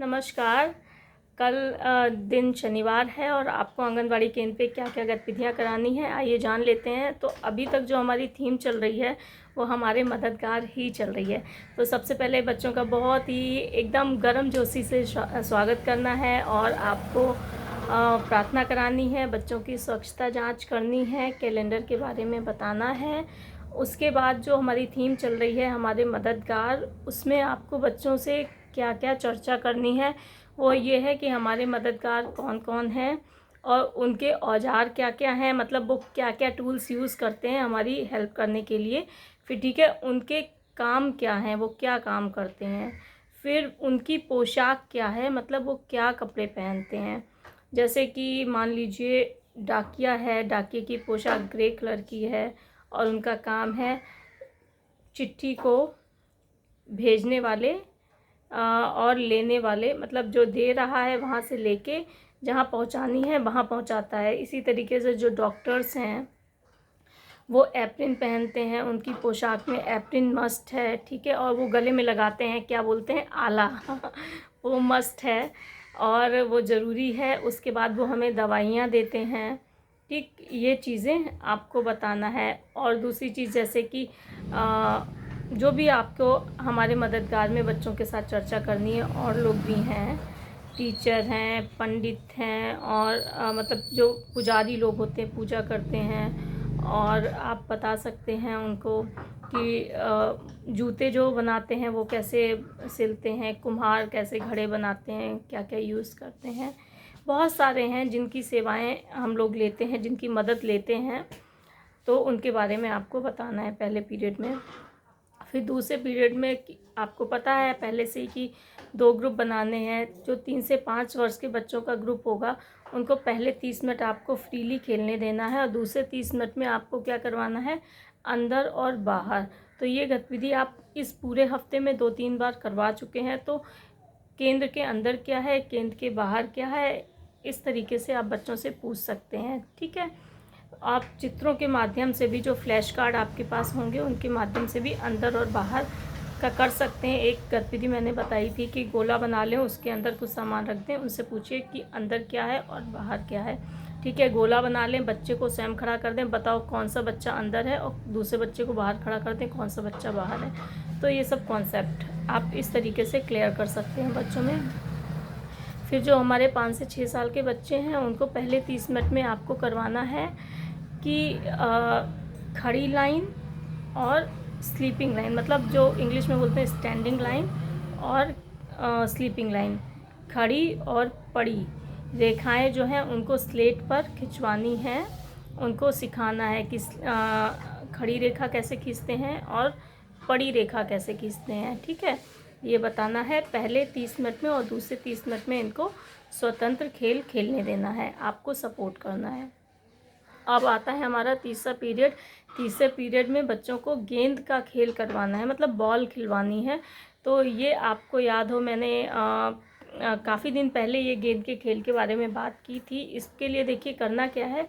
नमस्कार। कल दिन शनिवार है और आपको आंगनबाड़ी केंद्र पे क्या क्या गतिविधियां करानी है आइए जान लेते हैं। तो अभी तक जो हमारी थीम चल रही है वो हमारे मददगार ही चल रही है। तो सबसे पहले बच्चों का बहुत ही एकदम गर्म जोशी से स्वागत करना है और आपको प्रार्थना करानी है, बच्चों की स्वच्छता जांच करनी है, कैलेंडर के बारे में बताना है। उसके बाद जो हमारी थीम चल रही है हमारे मददगार, उसमें आपको बच्चों से क्या क्या चर्चा करनी है वो ये है कि हमारे मददगार कौन कौन हैं और उनके औजार क्या क्या हैं, मतलब वो क्या क्या टूल्स यूज़ करते हैं हमारी हेल्प करने के लिए। फिर ठीक है, उनके काम क्या हैं, वो क्या काम करते हैं। फिर उनकी पोशाक क्या है, मतलब वो क्या कपड़े पहनते हैं। जैसे कि मान लीजिए डाकिया है, डाकिये की पोशाक ग्रे कलर की है और उनका काम है चिट्ठी को भेजने वाले और लेने वाले, मतलब जो दे रहा है वहाँ से लेके जहाँ पहुँचानी है वहाँ पहुँचाता है। इसी तरीके से जो डॉक्टर्स हैं वो एप्रिन पहनते हैं, उनकी पोशाक में एप्रिन मस्ट है, ठीक है। और वो गले में लगाते हैं, क्या बोलते हैं, आला वो मस्ट है और वो ज़रूरी है। उसके बाद वो हमें दवाइयाँ देते हैं, ठीक। ये चीज़ें आपको बताना है। और दूसरी चीज़ जैसे कि जो भी आपको हमारे मददगार में बच्चों के साथ चर्चा करनी है, और लोग भी हैं, टीचर हैं, पंडित हैं और मतलब जो पुजारी लोग होते हैं पूजा करते हैं। और आप बता सकते हैं उनको कि जूते जो बनाते हैं वो कैसे सिलते हैं, कुम्हार कैसे घड़े बनाते हैं, क्या क्या यूज़ करते हैं। बहुत सारे हैं जिनकी सेवाएं हम लोग लेते हैं, जिनकी मदद लेते हैं, तो उनके बारे में आपको बताना है पहले पीरियड में। फिर दूसरे पीरियड में आपको पता है पहले से ही कि 2 ग्रुप बनाने हैं। जो 3 से 5 वर्ष के बच्चों का ग्रुप होगा उनको पहले 30 मिनट आपको फ्रीली खेलने देना है और दूसरे 30 मिनट में आपको क्या करवाना है, अंदर और बाहर। तो ये गतिविधि आप इस पूरे हफ्ते में 2-3 बार करवा चुके हैं। तो केंद्र के अंदर क्या है, केंद्र के बाहर क्या है, इस तरीके से आप बच्चों से पूछ सकते हैं, ठीक है। आप चित्रों के माध्यम से भी, जो फ्लैश कार्ड आपके पास होंगे उनके माध्यम से भी अंदर और बाहर का कर सकते हैं। एक गतिविधि मैंने बताई थी कि गोला बना लें, उसके अंदर कुछ सामान रख दें, उनसे पूछिए कि अंदर क्या है और बाहर क्या है, ठीक है। गोला बना लें, बच्चे को स्वयं खड़ा कर दें, बताओ कौन सा बच्चा अंदर है, और दूसरे बच्चे को बाहर खड़ा कर दें, कौन सा बच्चा बाहर है। तो ये सब कॉन्सेप्ट आप इस तरीके से क्लियर कर सकते हैं बच्चों में। फिर जो हमारे 5 से 6 साल के बच्चे हैं उनको पहले 30 मिनट में आपको करवाना है कि खड़ी लाइन और स्लीपिंग लाइन, मतलब जो इंग्लिश में बोलते हैं स्टैंडिंग लाइन और स्लीपिंग लाइन। खड़ी और पड़ी रेखाएं जो हैं उनको स्लेट पर खिंचवानी हैं, उनको सिखाना है कि खड़ी रेखा कैसे खींचते हैं और पड़ी रेखा कैसे खींचते हैं, ठीक है। ये बताना है पहले 30 मिनट में, और दूसरे 30 मिनट में इनको स्वतंत्र खेल खेलने देना है, आपको सपोर्ट करना है। अब आता है हमारा तीसरा पीरियड। तीसरे पीरियड में बच्चों को गेंद का खेल करवाना है, मतलब बॉल खिलवानी है। तो ये आपको याद हो, मैंने काफ़ी दिन पहले ये गेंद के खेल के बारे में बात की थी। इसके लिए देखिए करना क्या है,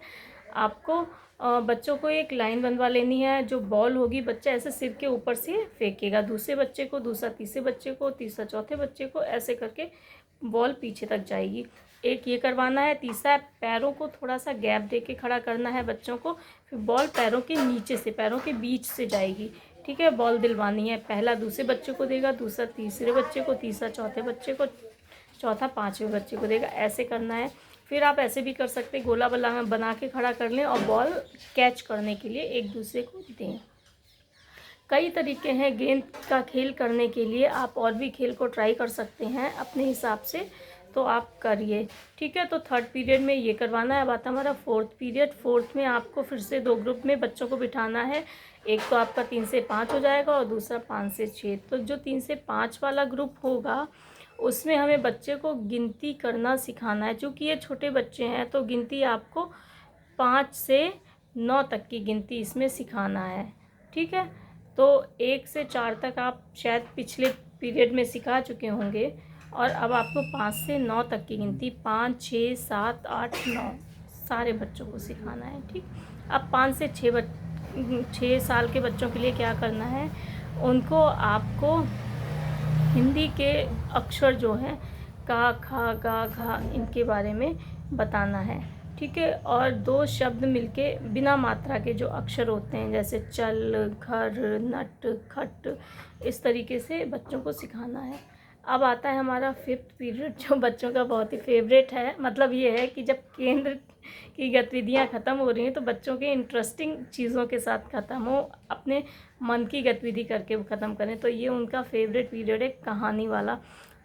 आपको बच्चों को एक लाइन बनवा लेनी है। जो बॉल होगी बच्चा ऐसे सिर के ऊपर से फेंकेगा, दूसरे बच्चे को, दूसरा तीसरे बच्चे को, तीसरा चौथे बच्चे को, ऐसे करके बॉल पीछे तक जाएगी। एक ये करवाना है। तीसरा, पैरों को थोड़ा सा गैप दे के खड़ा करना है बच्चों को। फिर बॉल पैरों के नीचे से, पैरों के बीच से जाएगी, ठीक है। बॉल दिलवानी है, पहला दूसरे बच्चे को देगा, दूसरा तीसरे बच्चे को, तीसरा चौथे बच्चे को, चौथा पाँचवें बच्चे को देगा, ऐसे करना है। फिर आप ऐसे भी कर सकते, गोला बना के खड़ा कर लें और बॉल कैच करने के लिए एक दूसरे को दें। कई तरीके हैं गेंद का खेल करने के लिए, आप और भी खेल को ट्राई कर सकते हैं अपने हिसाब से, तो आप करिए, ठीक है। तो थर्ड पीरियड में ये करवाना है। अब आता हमारा फोर्थ पीरियड। फोर्थ में आपको फिर से 2 ग्रुप में बच्चों को बिठाना है। एक तो आपका 3 से 5 हो जाएगा और दूसरा 5 से 6। तो जो 3 से 5 वाला ग्रुप होगा उसमें हमें बच्चे को गिनती करना सिखाना है। चूँकि ये छोटे बच्चे हैं तो गिनती आपको 5 से 9 तक की गिनती इसमें सिखाना है, ठीक है। तो 1 से 4 तक आप शायद पिछले पीरियड में सिखा चुके होंगे, और अब आपको 5 से 9 तक की गिनती, 5, 6, 7, 8, 9 सारे बच्चों को सिखाना है, ठीक। अब 5 से 6 साल के बच्चों के लिए क्या करना है, उनको आपको हिंदी के अक्षर जो हैं का, खा, गा, घा इनके बारे में बताना है। ठीक है, और 2 शब्द मिलके बिना मात्रा के जो अक्षर होते हैं, जैसे चल, घर, नट, खट, इस तरीके से बच्चों को सिखाना है। अब आता है हमारा 5th पीरियड, जो बच्चों का बहुत ही फेवरेट है। मतलब ये है कि जब केंद्र की गतिविधियाँ ख़त्म हो रही हैं तो बच्चों के इंटरेस्टिंग चीज़ों के साथ ख़त्म हो, अपने मन की गतिविधि करके वो ख़त्म करें। तो ये उनका फेवरेट पीरियड है, कहानी वाला।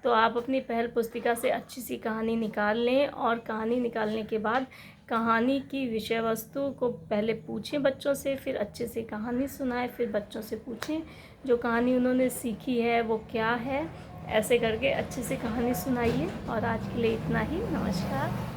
तो आप अपनी पहल पुस्तिका से अच्छी सी कहानी निकाल लें, और कहानी निकालने के बाद कहानी की विषय वस्तु को पहले पूछें बच्चों से, फिर अच्छे से कहानी सुनाएं, फिर बच्चों से पूछें जो कहानी उन्होंने सीखी है वो क्या है। ऐसे करके अच्छे से कहानी सुनाइए। और आज के लिए इतना ही। नमस्कार।